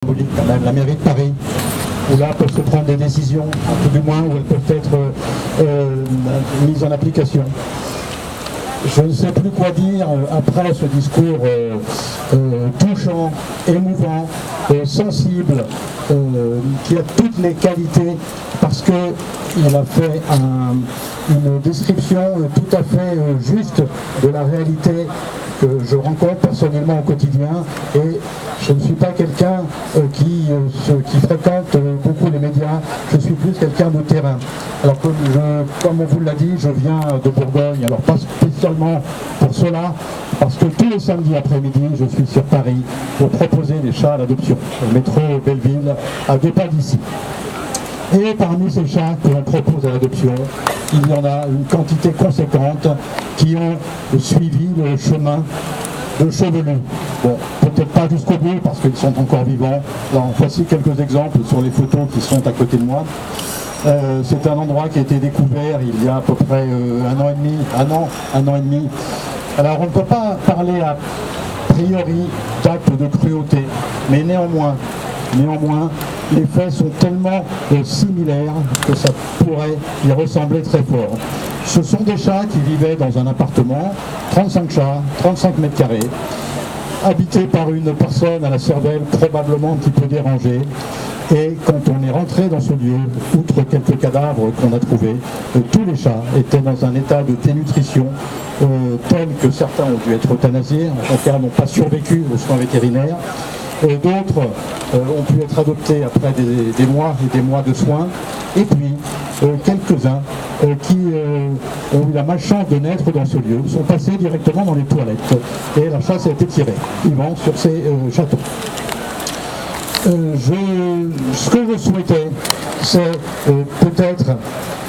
quand même, la mairie de Paris, où là peuvent se prendre des décisions, un peu du moins, où elles peuvent être mises en application. Je ne sais plus quoi dire après ce discours touchant, émouvant, sensible, qui a toutes les qualités, parce qu'il a fait une description tout à fait juste de la réalité que je rencontre personnellement au quotidien, et je ne suis pas quelqu'un qui fréquente beaucoup les médias, je suis plus quelqu'un de terrain. Alors comme on vous l'a dit, je viens de Bourgogne, alors pas spécialement pour cela, parce que tous les samedis après-midi, je suis sur Paris pour proposer des chats à l'adoption, au métro Belleville, à 2 pas d'ici. Et parmi ces chats que l'on propose à l'adoption, il y en a une quantité conséquente qui ont suivi le chemin de Chevelu. Bon, peut-être pas jusqu'au bout parce qu'ils sont encore vivants. Alors, voici quelques exemples sur les photos qui sont à côté de moi. C'est un endroit qui a été découvert il y a à peu près un an et demi. Alors on ne peut pas parler a priori d'actes de cruauté, mais néanmoins, les faits sont tellement similaires que ça pourrait y ressembler très fort. Ce sont des chats qui vivaient dans un appartement, 35 chats, 35 mètres carrés, habités par une personne à la cervelle probablement un petit peu dérangée. Et quand on est rentré dans ce lieu, outre quelques cadavres qu'on a trouvés, tous les chats étaient dans un état de dénutrition tel que certains ont dû être euthanasiés, en tout cas n'ont pas survécu aux soins vétérinaires. D'autres ont pu être adoptés après des mois et des mois de soins. Et puis, quelques-uns qui ont eu la malchance de naître dans ce lieu sont passés directement dans les toilettes. Et la chasse a été tirée, vivant sur ces chatons. Ce que je souhaitais, c'est peut-être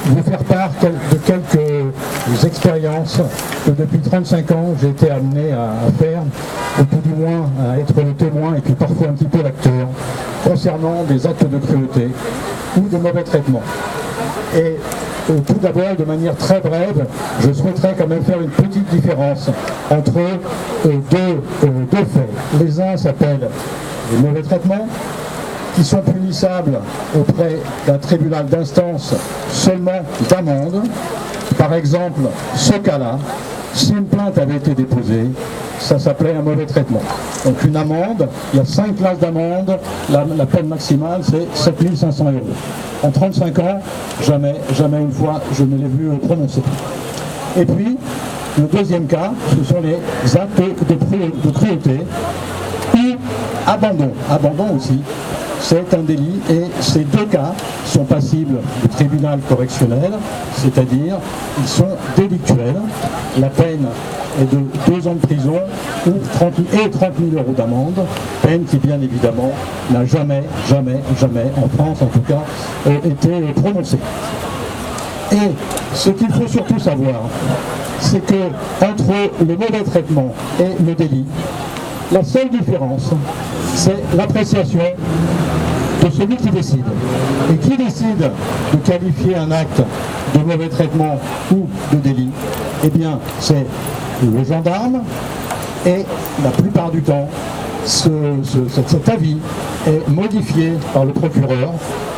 vous faire part de quelques expériences que depuis 35 ans j'ai été amené à faire, ou tout du moins à être le témoin et puis parfois un petit peu l'acteur, concernant des actes de cruauté ou de mauvais traitements. Et tout d'abord, de manière très brève, je souhaiterais quand même faire une petite différence entre deux faits. Les uns s'appellent les mauvais traitements, qui sont punissables auprès d'un tribunal d'instance seulement d'amende. Par exemple, ce cas-là, si une plainte avait été déposée, ça s'appelait un mauvais traitement. Donc une amende, il y a 5 classes d'amende, la peine maximale c'est 7 500 €. En 35 ans, jamais une fois je ne l'ai vu prononcer. Et puis, le deuxième cas, ce sont les actes de cruauté ou abandon aussi. C'est un délit et ces deux cas sont passibles du tribunal correctionnel, c'est-à-dire ils sont délictuels. La peine est de 2 ans de prison ou 30 000 € d'amende, peine qui bien évidemment n'a jamais, en France en tout cas, été prononcée. Et ce qu'il faut surtout savoir, c'est que entre le mauvais traitement et le délit, la seule différence, c'est l'appréciation de celui qui décide. Et qui décide de qualifier un acte de mauvais traitement ou de délit? Eh bien, c'est le gendarme, et la plupart du temps, cet avis est modifié par le procureur,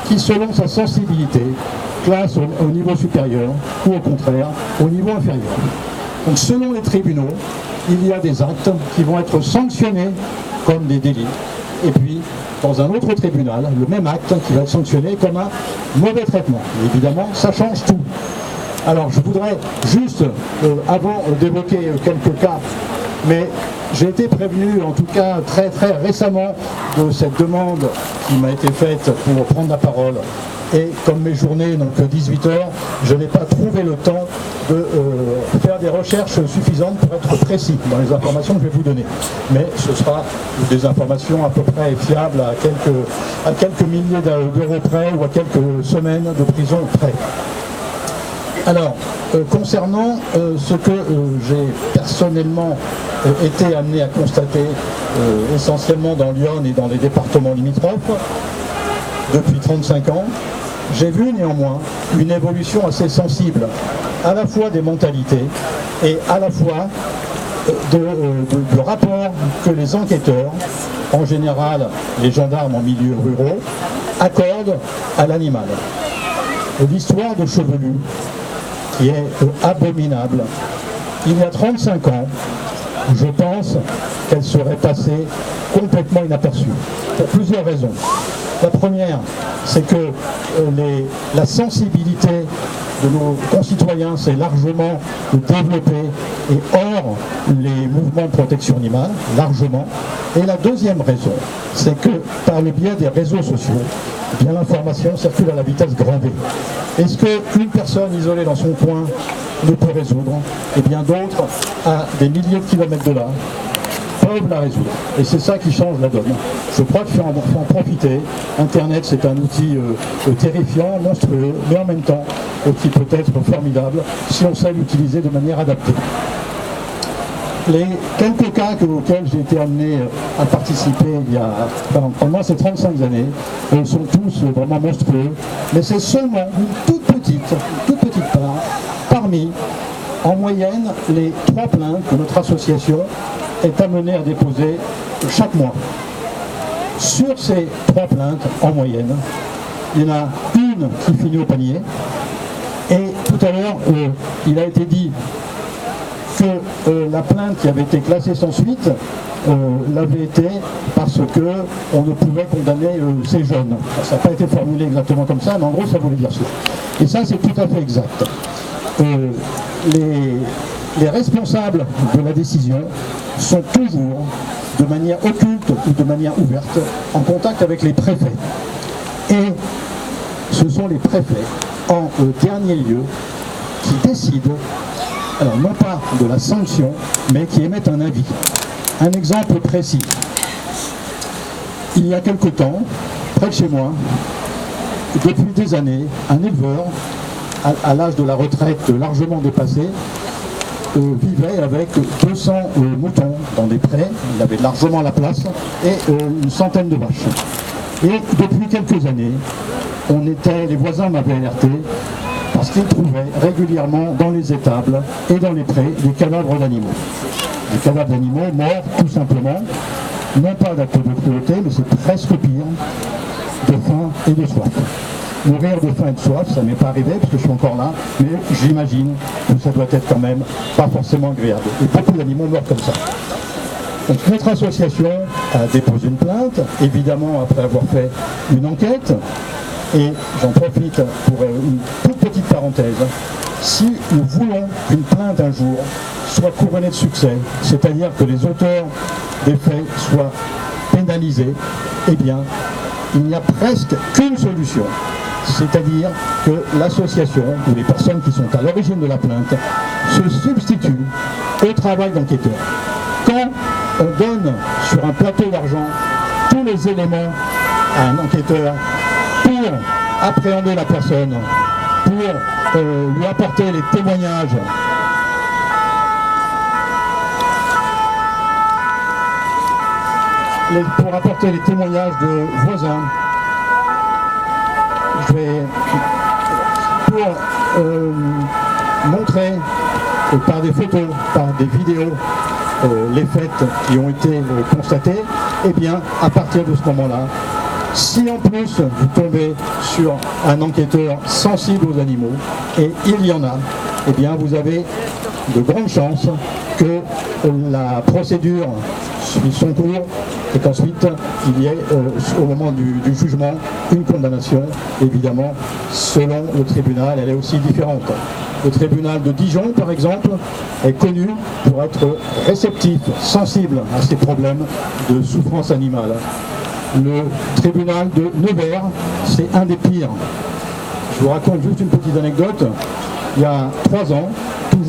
qui, selon sa sensibilité, classe au niveau supérieur ou au contraire au niveau inférieur. Donc, selon les tribunaux, il y a des actes qui vont être sanctionnés comme des délits. Et puis, dans un autre tribunal, le même acte qui va être sanctionné comme un mauvais traitement. Et évidemment, ça change tout. Alors, je voudrais juste, avant d'évoquer quelques cas, mais j'ai été prévenu, en tout cas très récemment, de cette demande qui m'a été faite pour prendre la parole. Et comme mes journées n'ont que 18 heures, je n'ai pas trouvé le temps de faire des recherches suffisantes pour être précis dans les informations que je vais vous donner. Mais ce sera des informations à peu près fiables à quelques milliers d'euros près ou à quelques semaines de prison près. Alors, concernant ce que j'ai personnellement été amené à constater essentiellement dans l'Yonne et dans les départements limitrophes depuis 35 ans, j'ai vu néanmoins une évolution assez sensible, à la fois des mentalités et à la fois du rapport que les enquêteurs, en général les gendarmes en milieu ruraux, accordent à l'animal. L'histoire de Chevelu, qui est abominable, il y a 35 ans, je pense qu'elle serait passée complètement inaperçue, pour plusieurs raisons. La première, c'est que la sensibilité de nos concitoyens s'est largement développée et hors les mouvements de protection animale, largement. Et la deuxième raison, c'est que par le biais des réseaux sociaux, eh bien, l'information circule à la vitesse grand V. Est-ce qu'une personne isolée dans son coin ne peut résoudre? Eh bien d'autres, à des milliers de kilomètres de là, peuvent la résoudre. Et c'est ça qui change la donne. Je crois qu'il faut en profiter. Internet, c'est un outil terrifiant, monstrueux, mais en même temps, qui peut être formidable si on sait l'utiliser de manière adaptée. Les quelques cas auxquels j'ai été amené à participer pendant ces 35 années sont tous vraiment monstrueux, mais c'est seulement une toute petite part parmi, en moyenne, les 3 plaintes que notre association est amenée à déposer chaque mois. Sur ces 3 plaintes, en moyenne, il y en a une qui finit au panier, et tout à l'heure, il a été dit que la plainte qui avait été classée sans suite l'avait été parce qu'on ne pouvait condamner ces jeunes. Ça n'a pas été formulé exactement comme ça, mais en gros ça voulait dire ça. Et ça c'est tout à fait exact. Les responsables de la décision sont toujours, de manière occulte ou de manière ouverte, en contact avec les préfets. Et ce sont les préfets, en dernier lieu, qui décident, alors non pas de la sanction, mais qui émettent un avis. Un exemple précis. Il y a quelque temps, près de chez moi, depuis des années, un éleveur, à l'âge de la retraite largement dépassé, vivait avec 200 moutons dans des prés, il avait largement la place, et une centaine de vaches. Et depuis quelques années, les voisins m'avaient alerté, parce qu'ils trouvaient régulièrement dans les étables et dans les prés des cadavres d'animaux. Des cadavres d'animaux morts tout simplement, non pas d'acte de cruauté, mais c'est presque pire, de faim et de soif. Mourir de faim et de soif, ça m'est pas arrivé parce que je suis encore là, mais j'imagine que ça doit être quand même pas forcément agréable. Et beaucoup d'animaux meurent comme ça. Donc notre association a déposé une plainte, évidemment après avoir fait une enquête, et j'en profite pour une toute petite parenthèse. Si nous voulons qu'une plainte un jour soit couronnée de succès, c'est-à-dire que les auteurs des faits soient pénalisés, eh bien, il n'y a presque qu'une solution. C'est-à-dire que l'association ou les personnes qui sont à l'origine de la plainte se substituent au travail d'enquêteur. Quand on donne sur un plateau d'argent tous les éléments à un enquêteur pour appréhender la personne, pour lui apporter les témoignages, de voisins, pour montrer par des photos, par des vidéos, les faits qui ont été constatés, et bien à partir de ce moment-là, si en plus vous tombez sur un enquêteur sensible aux animaux, et il y en a, eh bien vous avez de grandes chances que la procédure suive son cours et qu'ensuite il y ait au moment du jugement une condamnation. Évidemment, selon le tribunal, elle est aussi différente. Le tribunal de Dijon, par exemple, est connu pour être réceptif, sensible à ces problèmes de souffrance animale. Le tribunal de Nevers, c'est un des pires. Je vous raconte juste une petite anecdote. Il y a 3 ans, toujours